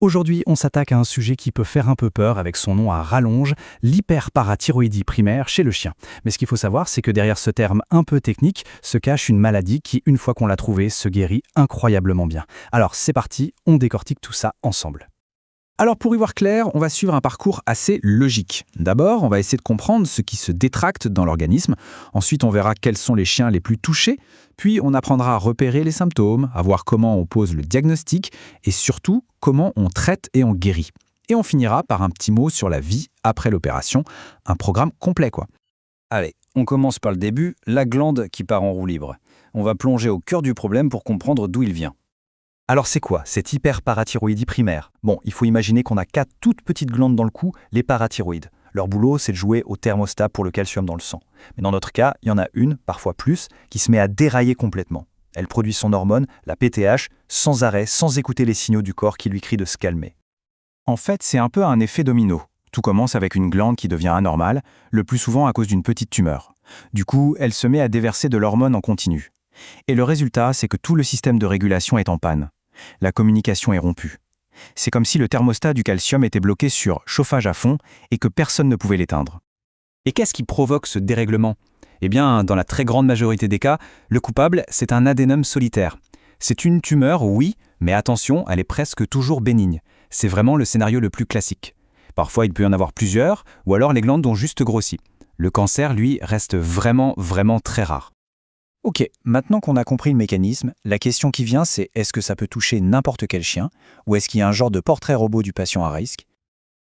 Aujourd'hui, on s'attaque à un sujet qui peut faire un peu peur avec son nom à rallonge, l'hyperparathyroïdie primaire chez le chien. Mais ce qu'il faut savoir, c'est que derrière ce terme un peu technique se cache une maladie qui, une fois qu'on l'a trouvée, se guérit incroyablement bien. Alors c'est parti, on décortique tout ça ensemble. Alors pour y voir clair, on va suivre un parcours assez logique. D'abord, on va essayer de comprendre ce qui se détracte dans l'organisme. Ensuite, on verra quels sont les chiens les plus touchés. Puis, on apprendra à repérer les symptômes, à voir comment on pose le diagnostic et surtout, comment on traite et on guérit. Et on finira par un petit mot sur la vie après l'opération. Un programme complet, quoi. Allez, on commence par le début, la glande qui part en roue libre. On va plonger au cœur du problème pour comprendre d'où il vient. Alors c'est quoi cette hyperparathyroïdie primaire? Bon, il faut imaginer qu'on a 4 toutes petites glandes dans le cou, les parathyroïdes. Leur boulot, c'est de jouer au thermostat pour le calcium dans le sang. Mais dans notre cas, il y en a une, parfois plus, qui se met à dérailler complètement. Elle produit son hormone, la PTH, sans arrêt, sans écouter les signaux du corps qui lui crient de se calmer. En fait, c'est un peu un effet domino. Tout commence avec une glande qui devient anormale, le plus souvent à cause d'une petite tumeur. Du coup, elle se met à déverser de l'hormone en continu. Et le résultat, c'est que tout le système de régulation est en panne. La communication est rompue. C'est comme si le thermostat du calcium était bloqué sur chauffage à fond et que personne ne pouvait l'éteindre. Et qu'est-ce qui provoque ce dérèglement? Eh bien, dans la très grande majorité des cas, le coupable, c'est un adénome solitaire. C'est une tumeur, oui, mais attention, elle est presque toujours bénigne. C'est vraiment le scénario le plus classique. Parfois, il peut y en avoir plusieurs, ou alors les glandes ont juste grossi. Le cancer, lui, reste vraiment très rare. Ok, maintenant qu'on a compris le mécanisme, la question qui vient, c'est est-ce que ça peut toucher n'importe quel chien, ou est-ce qu'il y a un genre de portrait robot du patient à risque?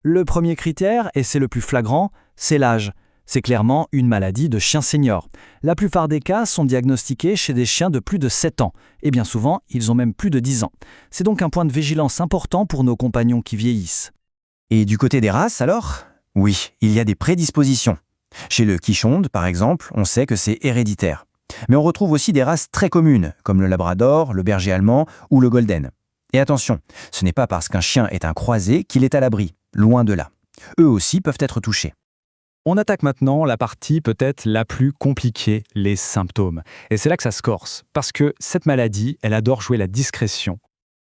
Le premier critère, et c'est le plus flagrant, c'est l'âge. C'est clairement une maladie de chien senior. La plupart des cas sont diagnostiqués chez des chiens de plus de 7 ans, et bien souvent, ils ont même plus de 10 ans. C'est donc un point de vigilance important pour nos compagnons qui vieillissent. Et du côté des races, alors? Oui, il y a des prédispositions. Chez le Quichonde, par exemple, on sait que c'est héréditaire. Mais on retrouve aussi des races très communes, comme le labrador, le berger allemand ou le golden. Et attention, ce n'est pas parce qu'un chien est un croisé qu'il est à l'abri, loin de là. Eux aussi peuvent être touchés. On attaque maintenant la partie peut-être la plus compliquée, les symptômes. Et c'est là que ça se corse, parce que cette maladie, elle adore jouer la discrétion.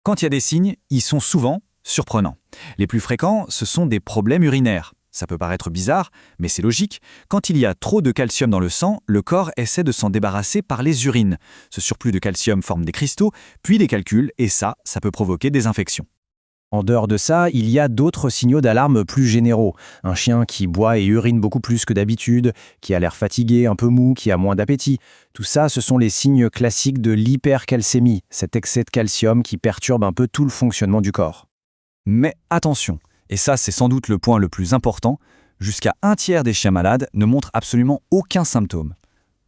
Quand il y a des signes, ils sont souvent surprenants. Les plus fréquents, ce sont des problèmes urinaires. Ça peut paraître bizarre, mais c'est logique. Quand il y a trop de calcium dans le sang, le corps essaie de s'en débarrasser par les urines. Ce surplus de calcium forme des cristaux, puis des calculs, et ça peut provoquer des infections. En dehors de ça, il y a d'autres signaux d'alarme plus généraux. Un chien qui boit et urine beaucoup plus que d'habitude, qui a l'air fatigué, un peu mou, qui a moins d'appétit. Tout ça, ce sont les signes classiques de l'hypercalcémie, cet excès de calcium qui perturbe un peu tout le fonctionnement du corps. Mais attention, et ça c'est sans doute le point le plus important, jusqu'à un tiers des chiens malades ne montrent absolument aucun symptôme.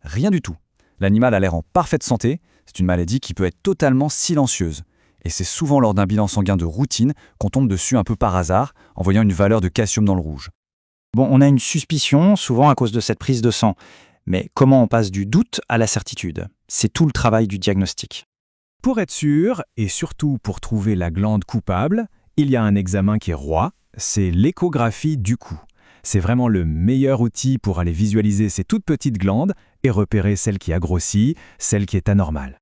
Rien du tout. L'animal a l'air en parfaite santé, c'est une maladie qui peut être totalement silencieuse. Et c'est souvent lors d'un bilan sanguin de routine qu'on tombe dessus un peu par hasard, en voyant une valeur de calcium dans le rouge. Bon, on a une suspicion, souvent à cause de cette prise de sang. Mais comment on passe du doute à la certitude? C'est tout le travail du diagnostic. Pour être sûr, et surtout pour trouver la glande coupable, il y a un examen qui est roi, c'est l'échographie du cou. C'est vraiment le meilleur outil pour aller visualiser ces toutes petites glandes et repérer celle qui a grossi, celle qui est anormale.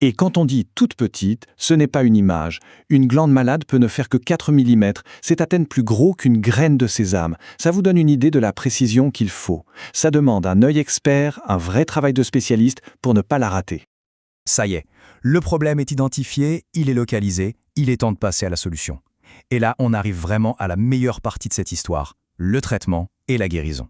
Et quand on dit toute petite, ce n'est pas une image. Une glande malade peut ne faire que 4 mm. C'est à peine plus gros qu'une graine de sésame. Ça vous donne une idée de la précision qu'il faut. Ça demande un œil expert, un vrai travail de spécialiste pour ne pas la rater. Ça y est, le problème est identifié, il est localisé, il est temps de passer à la solution. Et là, on arrive vraiment à la meilleure partie de cette histoire, le traitement et la guérison.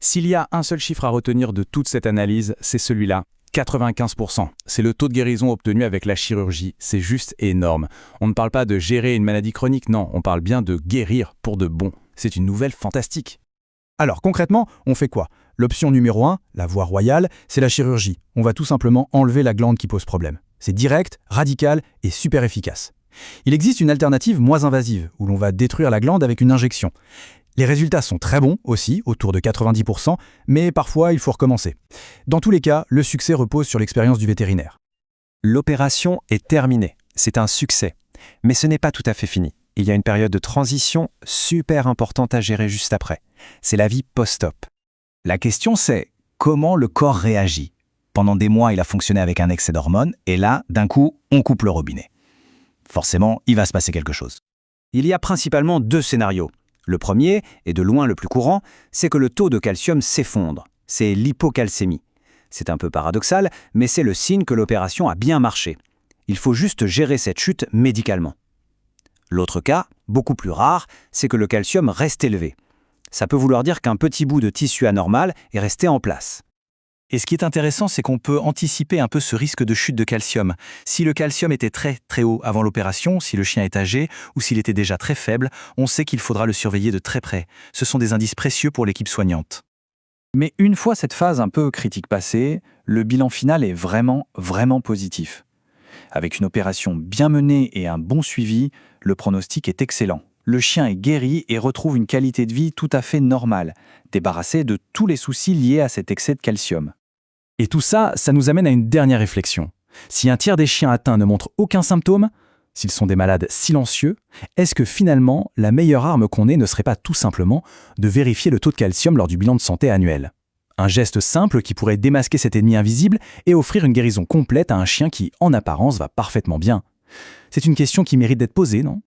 S'il y a un seul chiffre à retenir de toute cette analyse, c'est celui-là. 95%. C'est le taux de guérison obtenu avec la chirurgie. C'est juste énorme. On ne parle pas de gérer une maladie chronique, non. On parle bien de guérir pour de bon. C'est une nouvelle fantastique. Alors concrètement, on fait quoi? L'option numéro 1, la voie royale, c'est la chirurgie. On va tout simplement enlever la glande qui pose problème. C'est direct, radical et super efficace. Il existe une alternative moins invasive, où l'on va détruire la glande avec une injection. Les résultats sont très bons aussi, autour de 90%, mais parfois il faut recommencer. Dans tous les cas, le succès repose sur l'expérience du vétérinaire. L'opération est terminée. C'est un succès. Mais ce n'est pas tout à fait fini. Il y a une période de transition super importante à gérer juste après. C'est la vie post-op. La question c'est, comment le corps réagit? Pendant des mois, il a fonctionné avec un excès d'hormones, et là, d'un coup, on coupe le robinet. Forcément, il va se passer quelque chose. Il y a principalement 2 scénarios. Le premier, et de loin le plus courant, c'est que le taux de calcium s'effondre. C'est l'hypocalcémie. C'est un peu paradoxal, mais c'est le signe que l'opération a bien marché. Il faut juste gérer cette chute médicalement. L'autre cas, beaucoup plus rare, c'est que le calcium reste élevé. Ça peut vouloir dire qu'un petit bout de tissu anormal est resté en place. Et ce qui est intéressant, c'est qu'on peut anticiper un peu ce risque de chute de calcium. Si le calcium était très très haut avant l'opération, si le chien est âgé ou s'il était déjà très faible, on sait qu'il faudra le surveiller de très près. Ce sont des indices précieux pour l'équipe soignante. Mais une fois cette phase un peu critique passée, le bilan final est vraiment positif. Avec une opération bien menée et un bon suivi, le pronostic est excellent. Le chien est guéri et retrouve une qualité de vie tout à fait normale, débarrassé de tous les soucis liés à cet excès de calcium. Et tout ça, ça nous amène à une dernière réflexion. Si un tiers des chiens atteints ne montrent aucun symptôme, s'ils sont des malades silencieux, est-ce que finalement, la meilleure arme qu'on ait ne serait pas tout simplement de vérifier le taux de calcium lors du bilan de santé annuel ? Un geste simple qui pourrait démasquer cet ennemi invisible et offrir une guérison complète à un chien qui, en apparence, va parfaitement bien. C'est une question qui mérite d'être posée, non ?